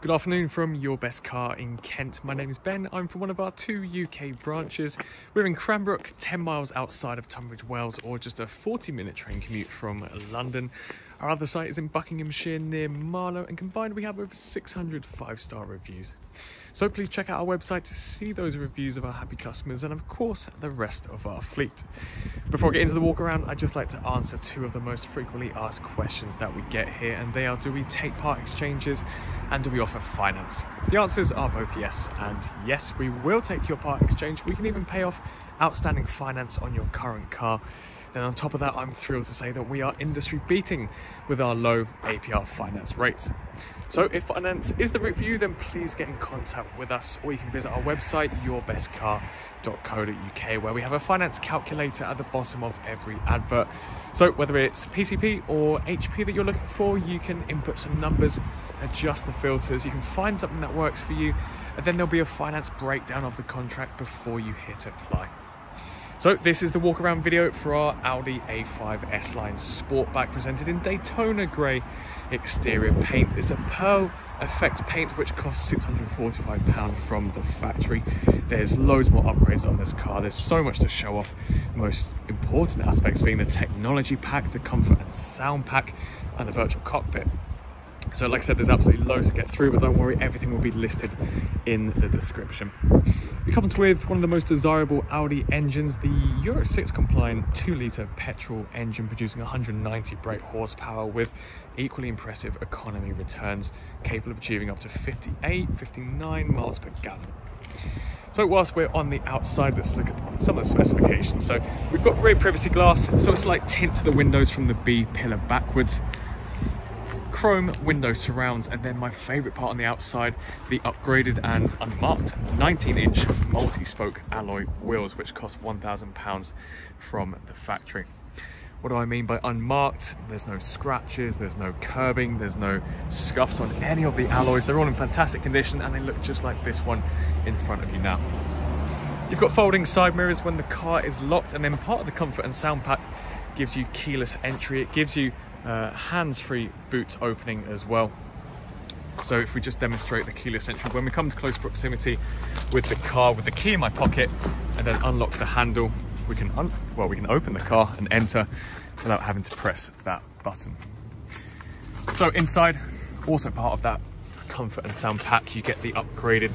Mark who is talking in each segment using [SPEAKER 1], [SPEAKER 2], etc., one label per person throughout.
[SPEAKER 1] Good afternoon from Your Best Car in Kent. My name is Ben. I'm from one of our 2 UK branches. We're in Cranbrook, 10 miles outside of Tunbridge Wells, or just a 40-minute train commute from London. Our other site is in Buckinghamshire near Marlow, and combined we have over 600 5-star reviews. So please check out our website to see those reviews of our happy customers and of course the rest of our fleet. Before I get into the walk around, I'd just like to answer two of the most frequently asked questions that we get here, and they are: do we take part exchanges and do we offer finance? The answers are both yes and yes. We will take your part exchange. We can even pay off outstanding finance on your current car. Then on top of that, I'm thrilled to say that we are industry beating with our low Apr Finance rates. So if finance is the route for you, then please get in contact with us, or you can visit our website, yourbestcar.co.uk, where we have a finance calculator at the bottom of every advert. So whether it's PCP or HP that you're looking for, you can input some numbers, adjust the filters, you can find something that works for you, and then there'll be a finance breakdown of the contract before you hit apply. So this is the walk around video for our Audi A5 S-Line Sportback, presented in Daytona grey exterior paint. It's a pearl effect paint which costs £645 from the factory. There's loads more upgrades on this car. There's so much to show off. The most important aspects being the technology pack, the comfort and sound pack, and the virtual cockpit. So like I said, there's absolutely loads to get through, but don't worry, everything will be listed in the description. It comes with one of the most desirable Audi engines, the Euro 6 compliant 2-litre petrol engine producing 190 brake horsepower with equally impressive economy returns, capable of achieving up to 59 miles per gallon. So whilst we're on the outside, let's look at some of the specifications. So we've got rear privacy glass, so a slight tint to the windows from the B pillar backwards. Chrome window surrounds, and then my favourite part on the outside, the upgraded and unmarked 19-inch multi-spoke alloy wheels, which cost £1,000 from the factory. What do I mean by unmarked? There's no scratches, there's no curbing, there's no scuffs on any of the alloys. They're all in fantastic condition, and they look just like this one in front of you now. You've got folding side mirrors when the car is locked, and then part of the comfort and sound pack gives you keyless entry. It gives you hands-free boot opening as well. So if we just demonstrate the keyless entry, when we come to close proximity with the car, with the key in my pocket, and then unlock the handle, we can open the car and enter without having to press that button. So inside, also part of that comfort and sound pack, you get the upgraded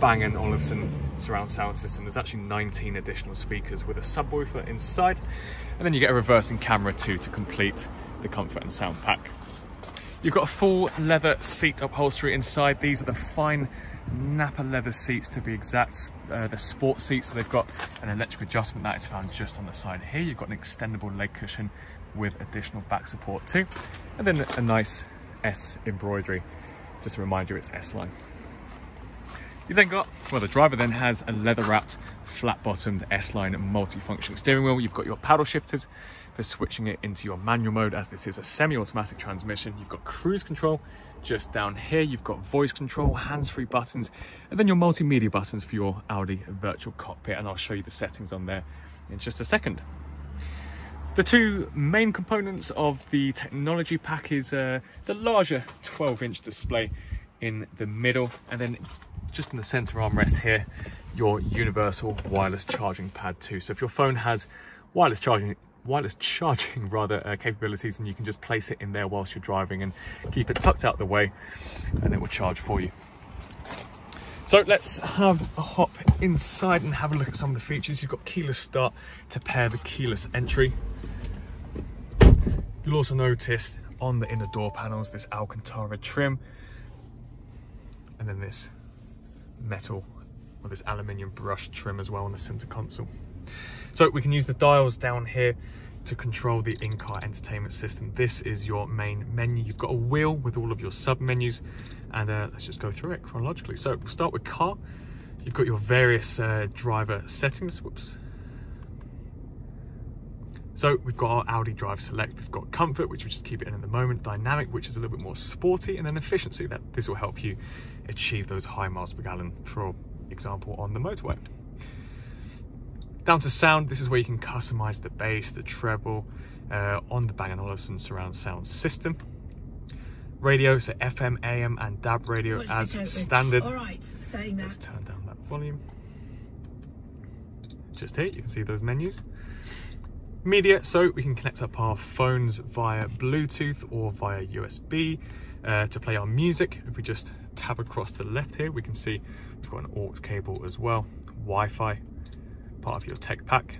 [SPEAKER 1] Bang & Olufsen surround sound system. There's actually 19 additional speakers with a subwoofer inside, and then you get a reversing camera too to complete the comfort and sound pack. You've got a full leather seat upholstery inside. These are the fine Nappa leather seats, to be exact. The sport seats, so they've got an electric adjustment that is found just on the side here. You've got an extendable leg cushion with additional back support too, and then a nice S embroidery, just to remind you it's S-Line. You then got, well, the driver then has a leather-wrapped, flat-bottomed S-Line multi-function steering wheel. You've got your paddle shifters for switching it into your manual mode, as this is a semi-automatic transmission. You've got cruise control just down here. You've got voice control, hands-free buttons, and then your multimedia buttons for your Audi virtual cockpit, and I'll show you the settings on there in just a second. The two main components of the technology pack is the larger 12-inch display in the middle, and then just in the center armrest here, your universal wireless charging pad too. So if your phone has wireless charging capabilities, and you can just place it in there whilst you're driving and keep it tucked out the way, and it will charge for you. So let's have a hop inside and have a look at some of the features. You've got keyless start to pair the keyless entry. You'll also notice on the inner door panels this Alcantara trim, and then this metal or this aluminium brush trim as well on the center console. So we can use the dials down here to control the in-car entertainment system. This is your main menu. You've got a wheel with all of your sub menus, and let's just go through it chronologically. So we'll start with car. You've got your various driver settings. Whoops. So we've got our Audi Drive Select, we've got Comfort, which we'll just keep it in the moment, Dynamic, which is a little bit more sporty, and then Efficiency, that this will help you achieve those high miles per gallon, for example, on the motorway. Down to sound, this is where you can customize the bass, the treble, on the Bang & Olufsen surround sound system. radio, so FM, AM and DAB radio as standard.
[SPEAKER 2] All right, saying that.
[SPEAKER 1] Let's turn down that volume. Just here, you can see those menus. Media, so we can connect up our phones via Bluetooth or via USB to play our music. If we just tab across to the left here, we can see we've got an aux cable as well. Wi-Fi, part of your tech pack.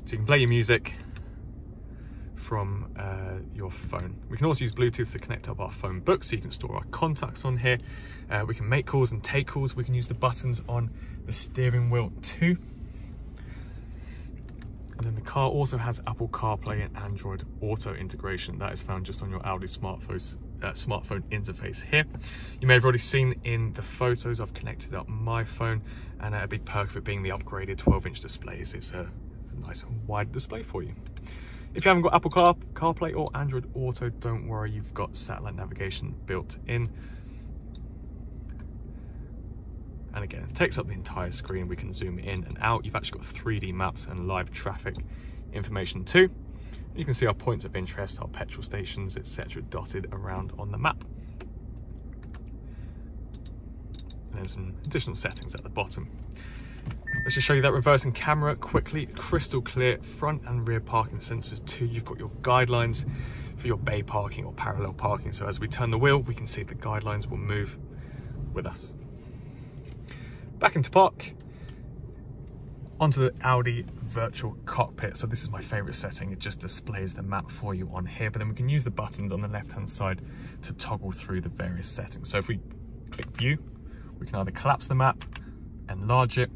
[SPEAKER 1] So you can play your music from your phone. We can also use Bluetooth to connect up our phone book, so you can store our contacts on here. We can make calls and take calls. We can use the buttons on the steering wheel too. And then the car also has Apple CarPlay and Android Auto integration. That is found just on your Audi smartphone interface here. You may have already seen in the photos I've connected up my phone, and a big perk of it being the upgraded 12-inch display is it's a nice wide display for you. If you haven't got Apple CarPlay or Android Auto, don't worry, you've got satellite navigation built in. And again, it takes up the entire screen. We can zoom in and out. You've actually got 3D maps and live traffic information too. You can see our points of interest, our petrol stations, etc. dotted around on the map. And then some additional settings at the bottom. Let's just show you that reversing camera quickly. Crystal clear front and rear parking sensors too. You've got your guidelines for your bay parking or parallel parking. So as we turn the wheel, we can see the guidelines will move with us. Back into park, onto the Audi virtual cockpit. So this is my favorite setting. It just displays the map for you on here, but then we can use the buttons on the left-hand side to toggle through the various settings. So if we click view, we can either collapse the map, enlarge it,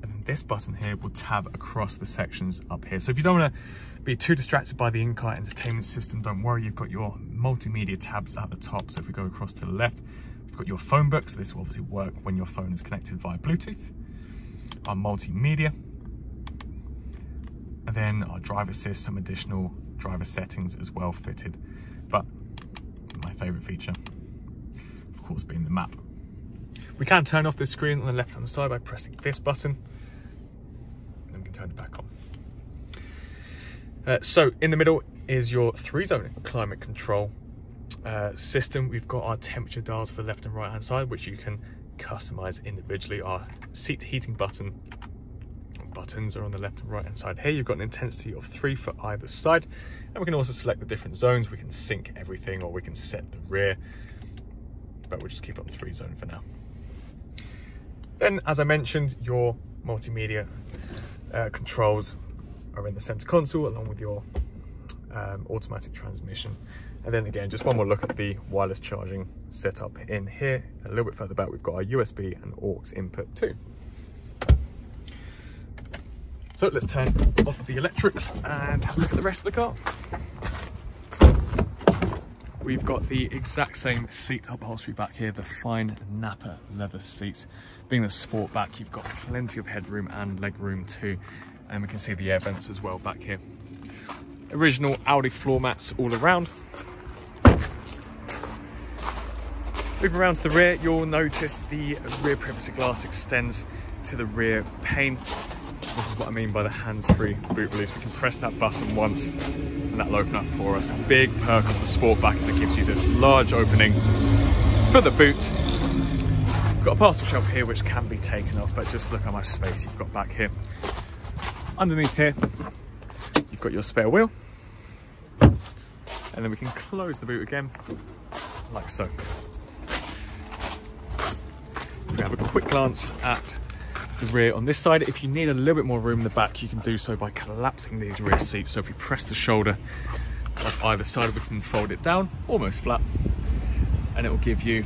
[SPEAKER 1] and then this button here will tab across the sections up here. So if you don't want to be too distracted by the in-car entertainment system, don't worry, you've got your multimedia tabs at the top. So if we go across to the left, we've got your phone book, so this will obviously work when your phone is connected via Bluetooth. Our multimedia, and then our driver assist, some additional driver settings as well fitted. But my favorite feature, of course, being the map. We can turn off this screen on the left hand side by pressing this button, and then we can turn it back on. So in the middle is your 3-zone climate control system. We've got our temperature dials for the left and right hand side, which you can customize individually. Our seat heating buttons are on the left and right hand side here. You've got an intensity of 3 for either side, and we can also select the different zones. We can sync everything, or we can set the rear, but we'll just keep it on 3-zone for now. Then, as I mentioned, your multimedia controls are in the center console, along with your automatic transmission. And then again, just one more look at the wireless charging setup in here. A little bit further back, we've got our USB and aux input too. So let's turn off the electrics and have a look at the rest of the car. We've got the exact same seat upholstery back here, the fine Nappa leather seats. Being the Sportback, you've got plenty of headroom and legroom too. And we can see the air vents as well back here. Original Audi floor mats all around. Moving around to the rear, you'll notice the rear privacy glass extends to the rear pane. This is what I mean by the hands-free boot release. We can press that button once and that'll open up for us. A big perk of the Sportback is it gives you this large opening for the boot. We've got a parcel shelf here which can be taken off, but just look how much space you've got back here. Underneath here, you've got your spare wheel. And then we can close the boot again, like so. If we have a quick glance at the rear on this side, if you need a little bit more room in the back, you can do so by collapsing these rear seats. So if you press the shoulder on either side, we can fold it down almost flat, and it will give you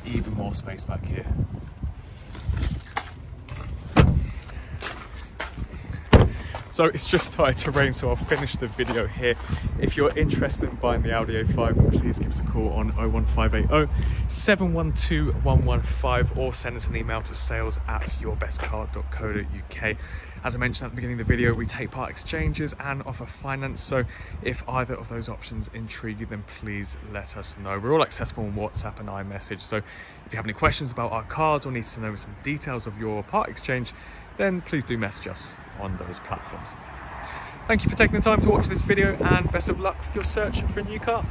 [SPEAKER 1] even more space back here. So it's just started to rain, so I'll finish the video here. If you're interested in buying the Audi A5, please give us a call on 01580 712 115 or send us an email to sales@yourbestcar.co.uk. As I mentioned at the beginning of the video, we take part exchanges and offer finance, so if either of those options intrigue you, then please let us know. We're all accessible on WhatsApp and iMessage, so if you have any questions about our cars or need to know some details of your part exchange, then please do message us on those platforms. Thank you for taking the time to watch this video, and best of luck with your search for a new car.